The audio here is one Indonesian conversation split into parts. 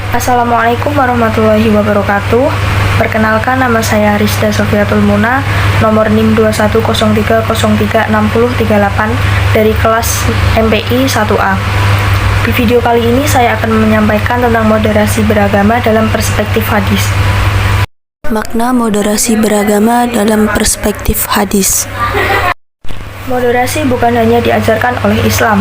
Assalamualaikum warahmatullahi wabarakatuh. Perkenalkan, nama saya Rizda Sofiatul Muna, nomor NIM 2103036038 dari kelas MPI 1A. Di video kali ini saya akan menyampaikan tentang moderasi beragama dalam perspektif hadis. Makna moderasi beragama dalam perspektif hadis. Moderasi bukan hanya diajarkan oleh Islam,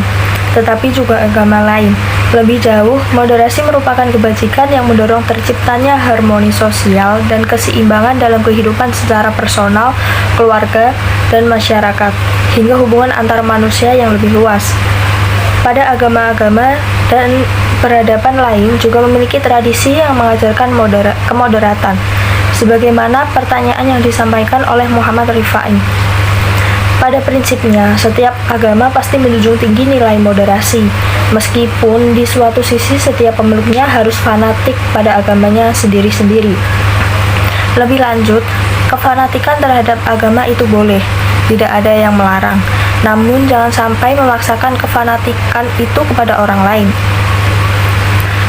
tetapi juga agama lain. Lebih jauh, moderasi merupakan kebajikan yang mendorong terciptanya harmoni sosial dan keseimbangan dalam kehidupan secara personal, keluarga, dan masyarakat, hingga hubungan antar manusia yang lebih luas. Pada agama-agama dan peradaban lain juga memiliki tradisi yang mengajarkan kemoderatan, sebagaimana pertanyaan yang disampaikan oleh Muhammad Rifai. Pada prinsipnya, setiap agama pasti menjunjung tinggi nilai moderasi, meskipun di suatu sisi setiap pemeluknya harus fanatik pada agamanya sendiri-sendiri. Lebih lanjut, kefanatikan terhadap agama itu boleh, tidak ada yang melarang. Namun jangan sampai memaksakan kefanatikan itu kepada orang lain.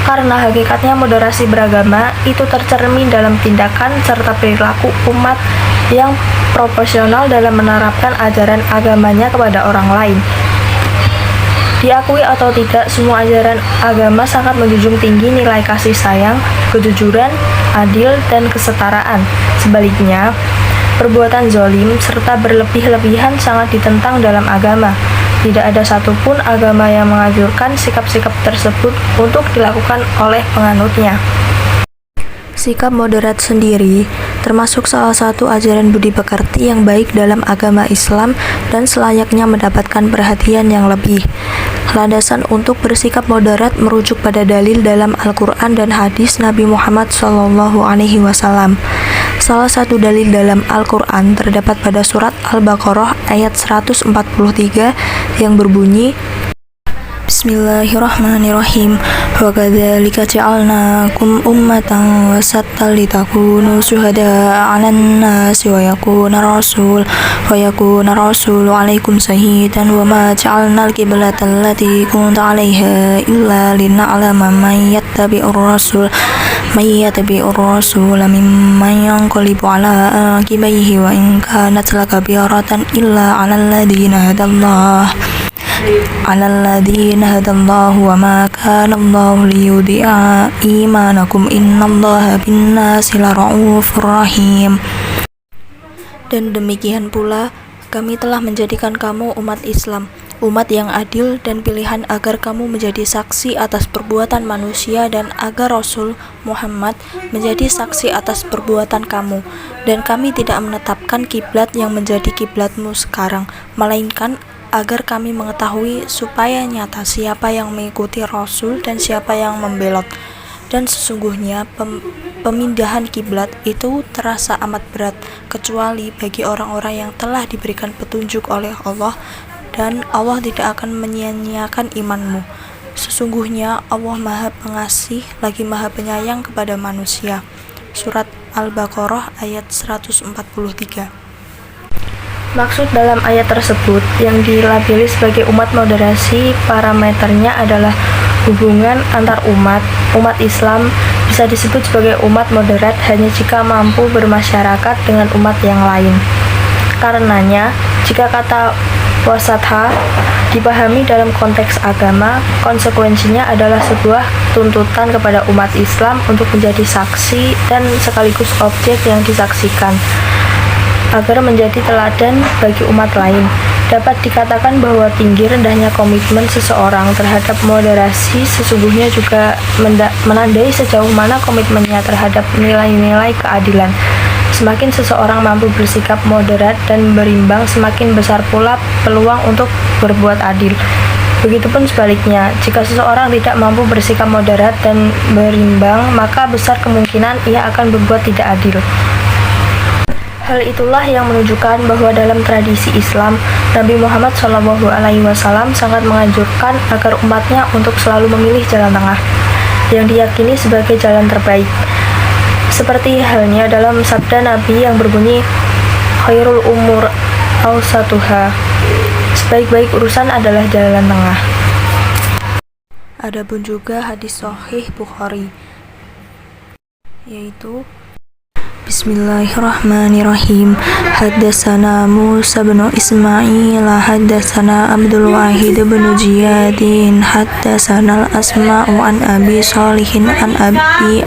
Karena hakikatnya moderasi beragama itu tercermin dalam tindakan serta perilaku umat yang proporsional dalam menerapkan ajaran agamanya kepada orang lain. Diakui atau tidak, semua ajaran agama sangat menjunjung tinggi nilai kasih sayang, kejujuran, adil, dan kesetaraan. Sebaliknya, perbuatan zolim serta berlebih-lebihan sangat ditentang dalam agama. Tidak ada satupun agama yang menganjurkan sikap-sikap tersebut untuk dilakukan oleh penganutnya. Sikap moderat sendiri termasuk salah satu ajaran budi pekerti yang baik dalam agama Islam dan selayaknya mendapatkan perhatian yang lebih. Landasan untuk bersikap moderat merujuk pada dalil dalam Al-Quran dan hadis Nabi Muhammad SAW. Salah satu dalil dalam Al-Quran terdapat pada surat Al-Baqarah ayat 143 yang berbunyi, Bismillahirrahmanirrahim. Wa kadzalika ja'alnakum ummatan wasatan litakunu syuhada'a 'alan nasi wa yakuna rasulu 'alaikum shahidan wa ma ja'alnal qiblata allati kunta 'alaiha illa lina'lama man yattabi'ur rasul mimman yanqalibu 'ala aqibaihi wa in kanat lakabiratan illa 'alal ladzina hadallahu wa ma kana Allahu liyudhi'a imanakum innallaha bin-nasi lara'ufur rahim. Dan demikian pula kami telah menjadikan kamu umat Islam, umat yang adil dan pilihan agar kamu menjadi saksi atas perbuatan manusia dan agar Rasul Muhammad menjadi saksi atas perbuatan kamu. Dan kami tidak menetapkan kiblat yang menjadi kiblatmu sekarang, melainkan agar kami mengetahui supaya nyata siapa yang mengikuti Rasul dan siapa yang membelot. Dan sesungguhnya pemindahan kiblat itu terasa amat berat, kecuali bagi orang-orang yang telah diberikan petunjuk oleh Allah, dan Allah tidak akan menyia-nyiakan imanmu. Sesungguhnya Allah Maha Pengasih lagi Maha Penyayang kepada manusia. Surat Al-Baqarah ayat 143. Maksud dalam ayat tersebut yang dilabeli sebagai umat moderasi, parameternya adalah hubungan antar umat. Umat Islam bisa disebut sebagai umat moderat hanya jika mampu bermasyarakat dengan umat yang lain. Karenanya, jika kata wasatha dipahami dalam konteks agama, konsekuensinya adalah sebuah tuntutan kepada umat Islam untuk menjadi saksi dan sekaligus objek yang disaksikan, agar menjadi teladan bagi umat lain. Dapat dikatakan bahwa tinggi rendahnya komitmen seseorang terhadap moderasi sesungguhnya juga menandai sejauh mana komitmennya terhadap nilai-nilai keadilan. Semakin seseorang mampu bersikap moderat dan berimbang, semakin besar pula peluang untuk berbuat adil. Begitupun sebaliknya, jika seseorang tidak mampu bersikap moderat dan berimbang, maka besar kemungkinan ia akan berbuat tidak adil. Hal itulah yang menunjukkan bahwa dalam tradisi Islam, Nabi Muhammad SAW sangat menganjurkan agar umatnya untuk selalu memilih jalan tengah, yang diyakini sebagai jalan terbaik. Seperti halnya dalam sabda Nabi yang berbunyi, Khairul umur awsatuha, sebaik-baik urusan adalah jalan tengah. Adapun juga hadis Sahih Bukhari yaitu Bismillahirrahmanirrahim. Haddatsana Musa bin Ismail, haddatsana Abdul Wahid bin Ziyadin, haddatsana Al-Asma'u an Abi Shalihin an Abi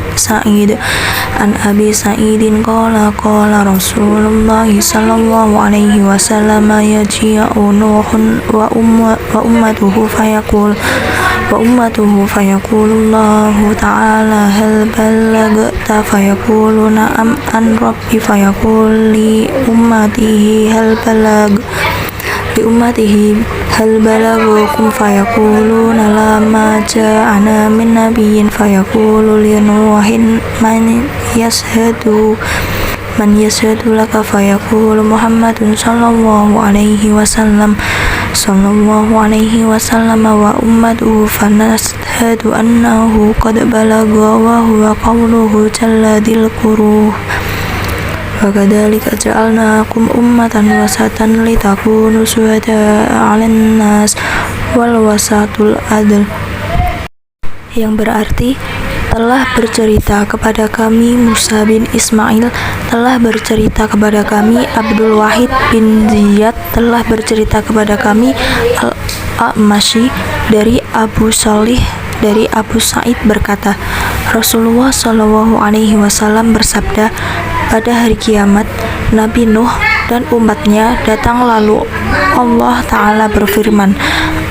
Sa'idin qala Rasulullah sallallahu alaihi wasallam yaji'u Nuhun wa ummatuhu fayaqulullahu ta'ala hal ballagta fayaqulu na'am an rabbi fayaqul li ummatihi hal balagakum fayaquluna la ma ja'ana min nabiyyin fayaqulu li nuhin man yashhadu laka fayaqulu Muhammadun sallallahu alaihi wasallam wa ummatuhu fanashhadu annahu qad balagha wa huwa qawluhu jalla dzikruhu wa kadzalika ja'alnakum ummatan wasatan litakunu syuhada'a 'alan nas wal wasatul adl, yang berarti telah bercerita kepada kami Musa bin Ismail, telah bercerita kepada kami Abdul Wahid bin Ziyad, telah bercerita kepada kami Al-A'mashi dari Abu Shalih dari Abu Sa'id berkata, Rasulullah Shallallahu alaihi wasallam bersabda, pada hari kiamat Nabi Nuh dan umatnya datang, lalu Allah Ta'ala berfirman,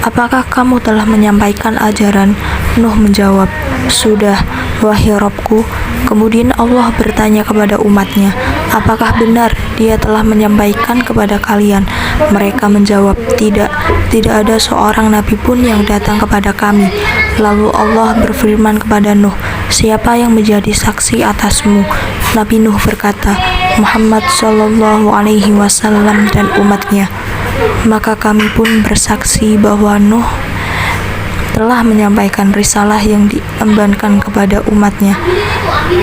apakah kamu telah menyampaikan ajaran? Nuh menjawab, sudah, wahai Rabbku. Kemudian Allah bertanya kepada umatnya, apakah benar dia telah menyampaikan kepada kalian? Mereka menjawab, tidak ada seorang nabi pun yang datang kepada kami. Lalu Allah berfirman kepada Nuh, siapa yang menjadi saksi atasmu? Nabi Nuh berkata, Muhammad sallallahu alaihi wasallam dan umatnya. Maka kami pun bersaksi bahwa Nuh telah menyampaikan risalah yang diembankan kepada umatnya.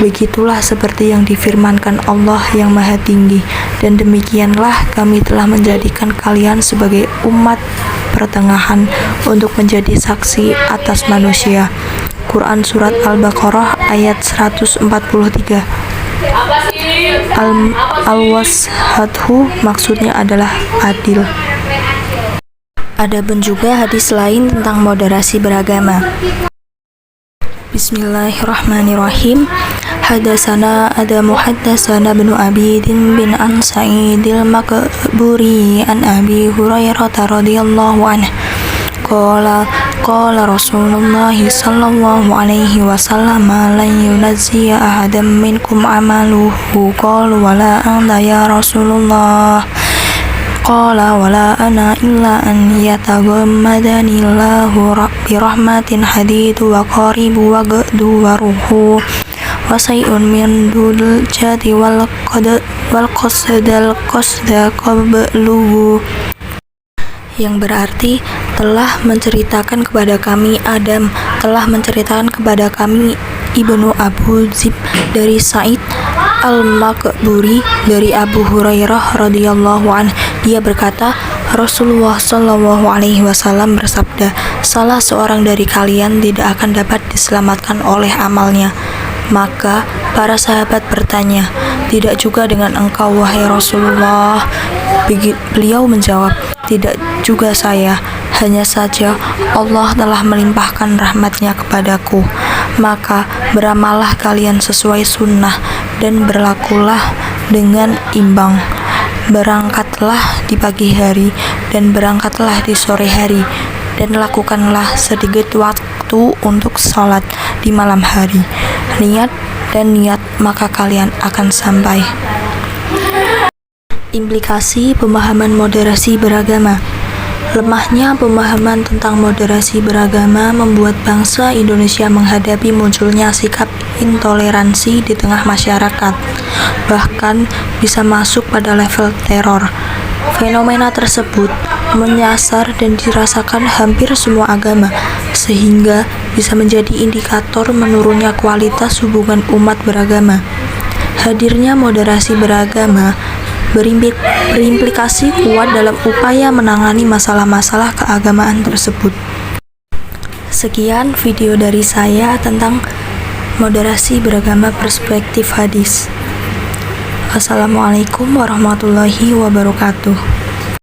Begitulah seperti yang difirmankan Allah yang Maha Tinggi, dan demikianlah kami telah menjadikan kalian sebagai umat pertengahan untuk menjadi saksi atas manusia. Quran Surat Al-Baqarah ayat 143. Al-Washatu maksudnya adalah adil. Ada pun juga hadis lain tentang moderasi beragama. Bismillahirrahmanirrahim. Haddatsana Haddatsana bin Abidin bin an Sa'idil Maqburi an Abi Hurairah radhiyallahu anhu qala Rasulullah sallallahu alaihi wasallam lan yunazziya ahadam minkum amaluhu qalu wala anta ya Rasulullah qala wala ana illa an yataghammadani Allahu bi rahmatin hadidu wa qaribu wa gadu wa ruhu wa sayun min dul jati wal qasdal qasda qabluhu, yang berarti telah menceritakan kepada kami Adam, telah menceritakan kepada kami Ibnu Abu Zib dari Sa'id Al-Maqburi dari Abu Hurairah radhiyallahu anhu. Dia berkata, Rasulullah Shallallahu alaihi wasallam bersabda, salah seorang dari kalian tidak akan dapat diselamatkan oleh amalnya. Maka para sahabat bertanya, tidak juga dengan engkau wahai Rasulullah? Beliau menjawab, tidak juga saya, hanya saja Allah telah melimpahkan rahmatnya kepadaku. Maka beramallah kalian sesuai sunnah dan berlakulah dengan imbang. Berangkatlah di pagi hari dan berangkatlah di sore hari, dan lakukanlah sedikit waktu untuk salat di malam hari. Niat, maka kalian akan sampai. Implikasi pemahaman moderasi beragama. Lemahnya pemahaman tentang moderasi beragama membuat bangsa Indonesia menghadapi munculnya sikap intoleransi di tengah masyarakat, bahkan bisa masuk pada level teror. Fenomena tersebut menyasar dan dirasakan hampir semua agama, sehingga bisa menjadi indikator menurunnya kualitas hubungan umat beragama. Hadirnya moderasi beragama berimplikasi kuat dalam upaya menangani masalah-masalah keagamaan tersebut. Sekian video dari saya tentang Moderasi beragama perspektif hadis. Assalamualaikum warahmatullahi wabarakatuh.